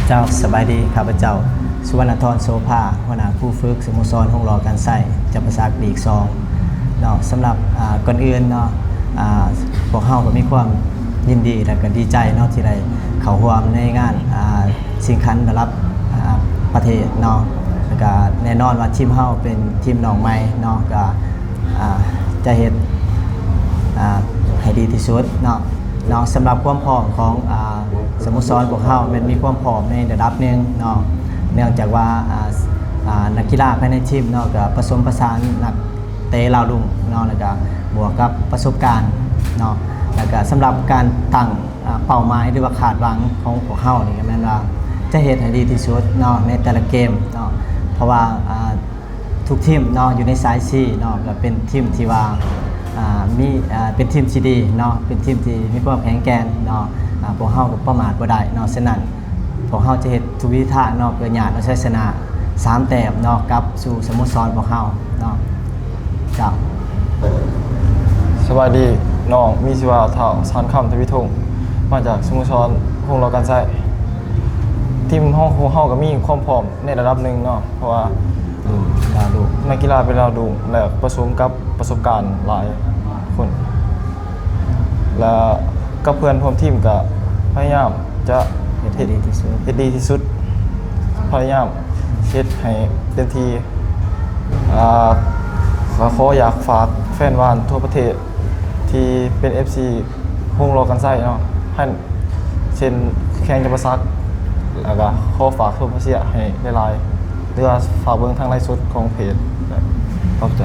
เจ้าสบายดีข้าพเจ้าสุวรรณธรโสภาหัวหน้าผู้ฝึกสโมสรห้องรอการใส่จับประสากลีก2เนาะสำหรับก่อนอื่นเนาะพวกเฮาก็มีความยินดีและก็ดีใจเนาะที่ได้เข้าร่วมในงานชิงขันระดับประเทศเนาะแล้วก็แน่นอนว่าทีมเฮาเป็นทีมน้องใหม่เนาะก็จะเฮ็ดให้ดีที่สุดเนาะสำหรับความพร้อมของสโมสรพวกเขามันมีความพร้อมในระดับหนึ่งเนาะเนื่องจากว่านักกีฬาภายในทีมเนาะก็ผสมผสานนักเตะลาวลุ่มเนาะแล้วก็บวกกับประสบการณ์เนาะแล้วก็สำหรับการตั้งเป้าหมายหรือว่าคาดหวังของพวกเขานี่ก็แม่นว่าจะเฮ็ดให้ดีที่สุดเนาะในแต่ละเกมเนาะเพราะว่าทุกทีมเนาะอยู่ในสายซีเนาะก็เป็นทีมที่ว่ามีเป็นทีมที่ดีเนาะเป็นทีมที่มีความแข็งแกร่งเนาะพวกเฮาก็ประมาทบ่ได้เนาะฉะนั้นพวกเฮาจะเฮ็ดทุกวิถีทางเนาะเพื่อญาติเอาชัยชนะ3แต้มเนาะกลับสู่สโมสรพวกเฮาเนาะจ้าสวัสดีน้องมีชื่อว่าเท่าสานคำทวิทงมาจากสโมสรห้องรอการใช้ทีมห้องเฮาก็มีความพร้อมในระดับหนึ่งเนาะเพราะว่านักกีฬาเป็นดาวดุและผสมกับประสบการณ์หลายคนและกับเพื่อนร่วมทีมก็พยายามจะเฮ็ดดีที่สุดพยายามเฮ็ดให้เต็มที่ขออยากฝากแฟนวานทั่วประเทศที่เป็น FC ห้องรอการใช้เนาะให้เช่นแข่งจับประซักแล้วก็ขอฝากทั่วประเทศให้ได้หลายหรือว่าฝากเบิ่งทางไลฟ์สดของเพจขอบใจ